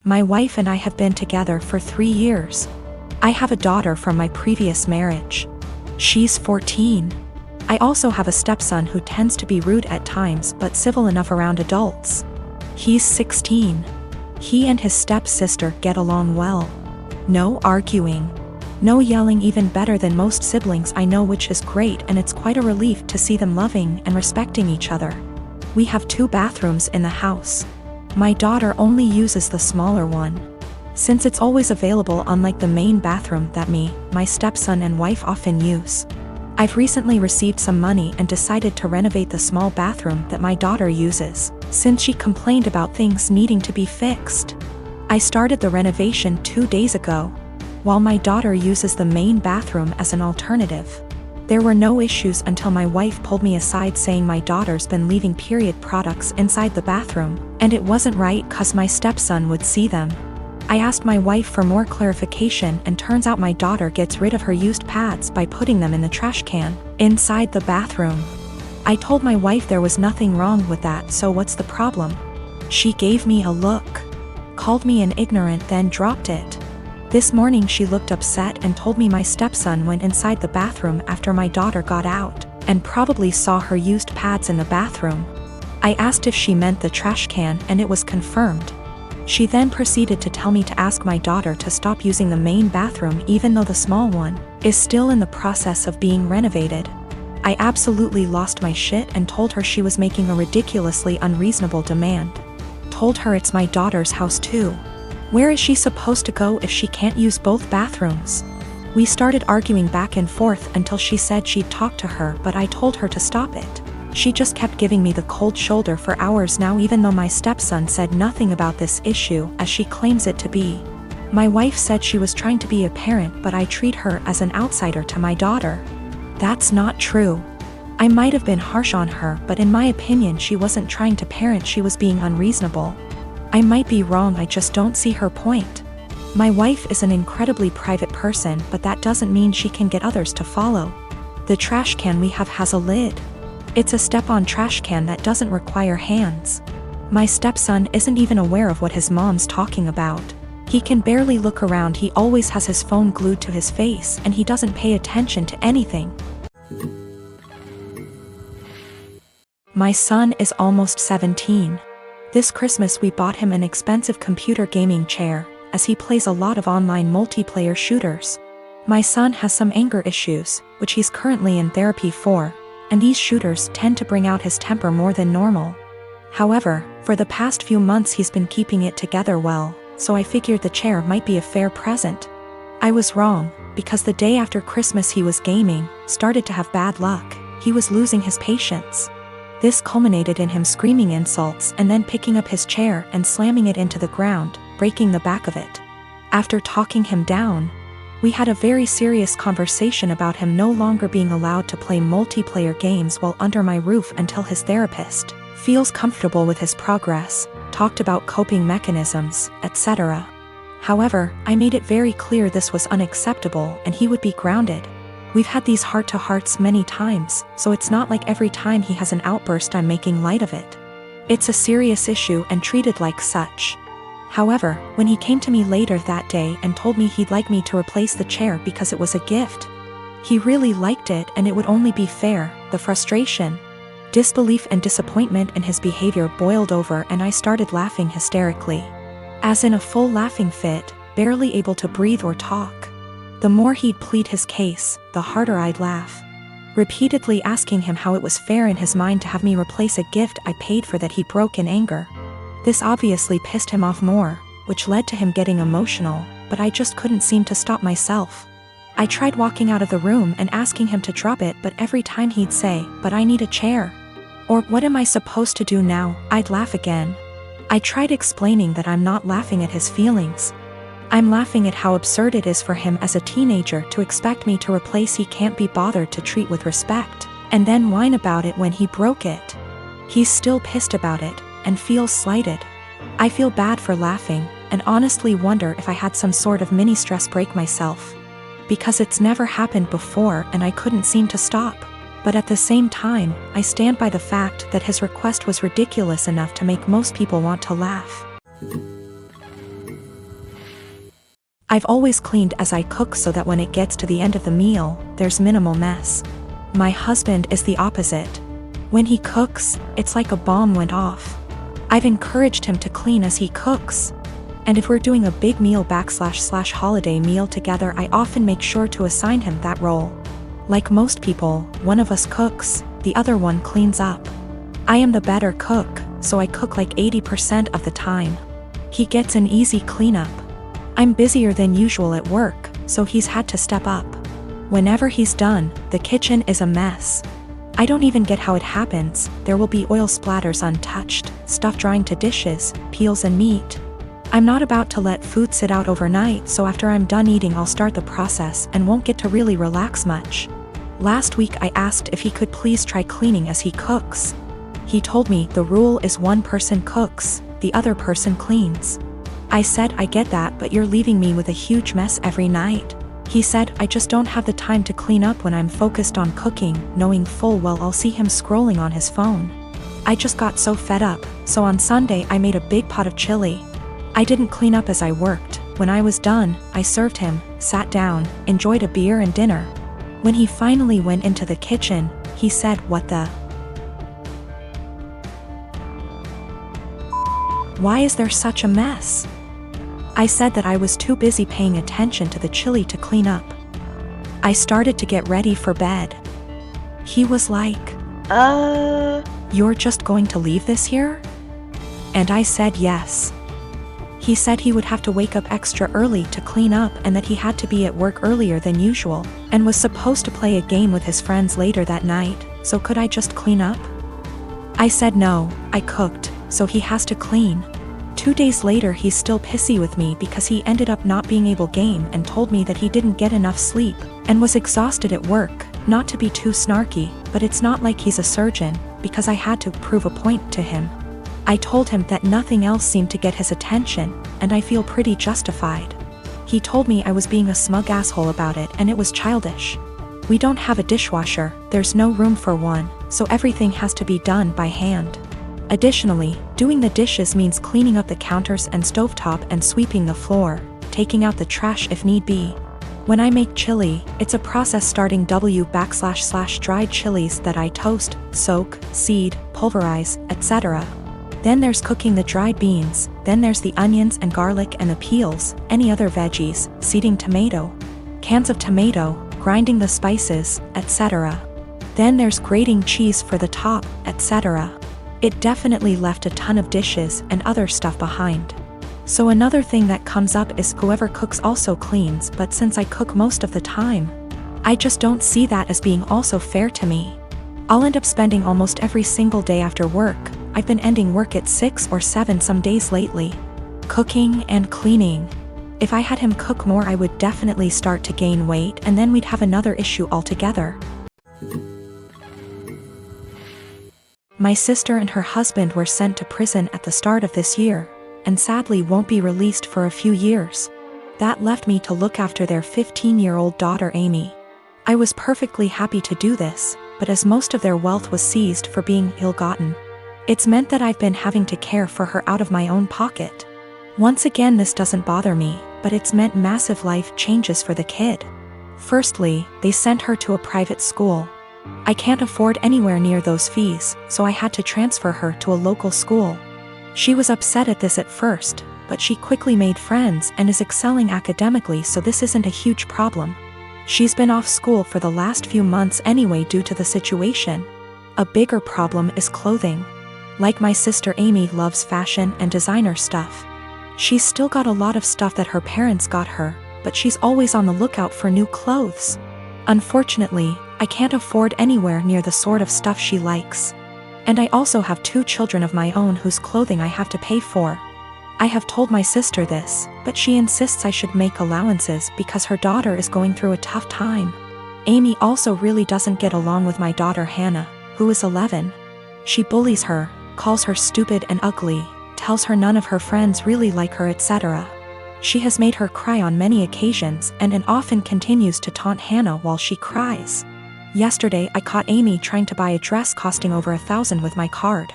My wife and I have been together for 3 years. I have a daughter from my previous marriage. She's 14. I also have a stepson who tends to be rude at times but civil enough around adults. He's 16. He and his stepsister get along well. No arguing. No yelling, even better than most siblings I know, which is great, and it's quite a relief to see them loving and respecting each other. We have 2 bathrooms in the house. My daughter only uses the smaller one, since it's always available, unlike the main bathroom that my stepson and wife often use. I've recently received some money and decided to renovate the small bathroom that my daughter uses, since she complained about things needing to be fixed. I started the renovation 2 days ago, while my daughter uses the main bathroom as an alternative. There were no issues until my wife pulled me aside saying my daughter's been leaving period products inside the bathroom, and it wasn't right 'cause my stepson would see them. I asked my wife for more clarification, and turns out my daughter gets rid of her used pads by putting them in the trash can inside the bathroom. I told my wife there was nothing wrong with that, so what's the problem? She gave me a look, called me an ignorant, then dropped it. This morning she looked upset and told me my stepson went inside the bathroom after my daughter got out, and probably saw her used pads in the bathroom. I asked if she meant the trash can, and it was confirmed. She then proceeded to tell me to ask my daughter to stop using the main bathroom even though the small one is still in the process of being renovated. I absolutely lost my shit and told her she was making a ridiculously unreasonable demand. Told her it's my daughter's house too. Where is she supposed to go if she can't use both bathrooms? We started arguing back and forth until she said she'd talk to her, but I told her to stop it. She just kept giving me the cold shoulder for hours now, even though my stepson said nothing about this issue as she claims it to be. My wife said she was trying to be a parent, but I treat her as an outsider to my daughter. That's not true. I might have been harsh on her, but in my opinion she wasn't trying to parent, she was being unreasonable. I might be wrong, I just don't see her point. My wife is an incredibly private person, but that doesn't mean she can get others to follow. The trash can we have has a lid. It's a step-on trash can that doesn't require hands. My stepson isn't even aware of what his mom's talking about. He can barely look around, he always has his phone glued to his face, and he doesn't pay attention to anything. My son is almost 17. This Christmas we bought him an expensive computer gaming chair, as he plays a lot of online multiplayer shooters. My son has some anger issues, which he's currently in therapy for, and these shooters tend to bring out his temper more than normal. However, for the past few months he's been keeping it together well, so I figured the chair might be a fair present. I was wrong, because the day after Christmas he was gaming, started to have bad luck. He was losing his patience. This culminated in him screaming insults and then picking up his chair and slamming it into the ground, breaking the back of it. After talking him down, we had a very serious conversation about him no longer being allowed to play multiplayer games while under my roof until his therapist feels comfortable with his progress, talked about coping mechanisms, etc. However, I made it very clear this was unacceptable and he would be grounded. We've had these heart-to-hearts many times, so it's not like every time he has an outburst I'm making light of it. It's a serious issue and treated like such. However, when he came to me later that day and told me he'd like me to replace the chair because it was a gift, he really liked it and it would only be fair, the frustration, disbelief and disappointment in his behavior boiled over and I started laughing hysterically. As in a full laughing fit, barely able to breathe or talk. The more he'd plead his case, the harder I'd laugh. Repeatedly asking him how it was fair in his mind to have me replace a gift I paid for that he broke in anger. This obviously pissed him off more, which led to him getting emotional, but I just couldn't seem to stop myself. I tried walking out of the room and asking him to drop it, but every time he'd say, "But I need a chair," or "What am I supposed to do now?" I'd laugh again. I tried explaining that I'm not laughing at his feelings. I'm laughing at how absurd it is for him as a teenager to expect me to replace he can't be bothered to treat with respect, and then whine about it when he broke it. He's still pissed about it, and feels slighted. I feel bad for laughing, and honestly wonder if I had some sort of mini stress break myself. Because it's never happened before and I couldn't seem to stop. But at the same time, I stand by the fact that his request was ridiculous enough to make most people want to laugh. I've always cleaned as I cook so that when it gets to the end of the meal, there's minimal mess. My husband is the opposite. When he cooks, it's like a bomb went off. I've encouraged him to clean as he cooks. And if we're doing a big meal / holiday meal together, I often make sure to assign him that role. Like most people, one of us cooks, the other one cleans up. I am the better cook, so I cook like 80% of the time. He gets an easy cleanup. I'm busier than usual at work, so he's had to step up. Whenever he's done, the kitchen is a mess. I don't even get how it happens. There will be oil splatters untouched, stuff drying to dishes, peels and meat. I'm not about to let food sit out overnight, so after I'm done eating I'll start the process and won't get to really relax much. Last week I asked if he could please try cleaning as he cooks. He told me the rule is one person cooks, the other person cleans. I said, I get that, but you're leaving me with a huge mess every night. He said, I just don't have the time to clean up when I'm focused on cooking, knowing full well I'll see him scrolling on his phone. I just got so fed up, so on Sunday I made a big pot of chili. I didn't clean up as I worked. When I was done, I served him, sat down, enjoyed a beer and dinner. When he finally went into the kitchen, he said, "What the? Why is there such a mess?" I said that I was too busy paying attention to the chili to clean up. I started to get ready for bed. He was like, "You're just going to leave this here?" And I said yes. He said he would have to wake up extra early to clean up and that he had to be at work earlier than usual, and was supposed to play a game with his friends later that night, so could I just clean up? I said no, I cooked, so he has to clean. 2 days later he's still pissy with me because he ended up not being able to game and told me that he didn't get enough sleep, and was exhausted at work. Not to be too snarky, but it's not like he's a surgeon, because I had to prove a point to him. I told him that nothing else seemed to get his attention, and I feel pretty justified. He told me I was being a smug asshole about it and it was childish. We don't have a dishwasher, there's no room for one, so everything has to be done by hand. Additionally, doing the dishes means cleaning up the counters and stovetop and sweeping the floor, taking out the trash if need be. When I make chili, it's a process starting / dried chilies that I toast, soak, seed, pulverize, etc. Then there's cooking the dried beans, then there's the onions and garlic and the peels, any other veggies, seeding tomato, cans of tomato, grinding the spices, etc. Then there's grating cheese for the top, etc. It definitely left a ton of dishes and other stuff behind. So another thing that comes up is whoever cooks also cleans, but since I cook most of the time, I just don't see that as being also fair to me. I'll end up spending almost every single day after work. I've been ending work at 6 or 7 some days lately, cooking and cleaning. If I had him cook more I would definitely start to gain weight and then we'd have another issue altogether. My sister and her husband were sent to prison at the start of this year, and sadly won't be released for a few years. That left me to look after their 15-year-old daughter Amy. I was perfectly happy to do this, but as most of their wealth was seized for being ill-gotten, it's meant that I've been having to care for her out of my own pocket. Once again, this doesn't bother me, but it's meant massive life changes for the kid. Firstly, they sent her to a private school. I can't afford anywhere near those fees, so I had to transfer her to a local school. She was upset at this at first, but she quickly made friends and is excelling academically, so this isn't a huge problem. She's been off school for the last few months anyway due to the situation. A bigger problem is clothing. Like my sister Amy loves fashion and designer stuff. She's still got a lot of stuff that her parents got her, but she's always on the lookout for new clothes. Unfortunately, I can't afford anywhere near the sort of stuff she likes. And I also have 2 children of my own whose clothing I have to pay for. I have told my sister this, but she insists I should make allowances because her daughter is going through a tough time. Amy also really doesn't get along with my daughter Hannah, who is 11. She bullies her, calls her stupid and ugly, tells her none of her friends really like her, etc. She has made her cry on many occasions and often continues to taunt Hannah while she cries. Yesterday I caught Amy trying to buy a dress costing over $1,000 with my card.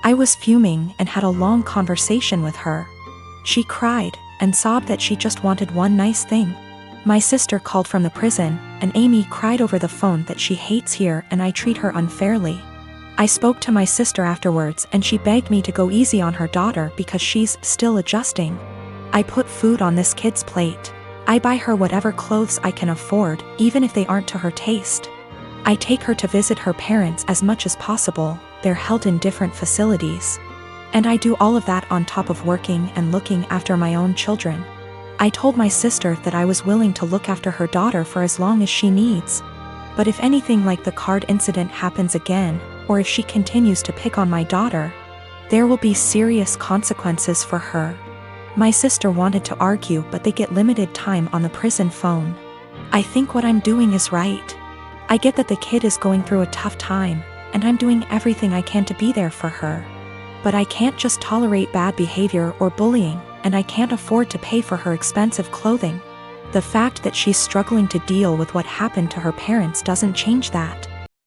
I was fuming and had a long conversation with her. She cried, and sobbed that she just wanted one nice thing. My sister called from the prison, and Amy cried over the phone that she hates here and I treat her unfairly. I spoke to my sister afterwards and she begged me to go easy on her daughter because she's still adjusting. I put food on this kid's plate. I buy her whatever clothes I can afford, even if they aren't to her taste. I take her to visit her parents as much as possible, they're held in different facilities. And I do all of that on top of working and looking after my own children. I told my sister that I was willing to look after her daughter for as long as she needs. But if anything like the card incident happens again, or if she continues to pick on my daughter, there will be serious consequences for her. My sister wanted to argue, but they get limited time on the prison phone. I think what I'm doing is right. I get that the kid is going through a tough time, and I'm doing everything I can to be there for her. But I can't just tolerate bad behavior or bullying, and I can't afford to pay for her expensive clothing. The fact that she's struggling to deal with what happened to her parents doesn't change that.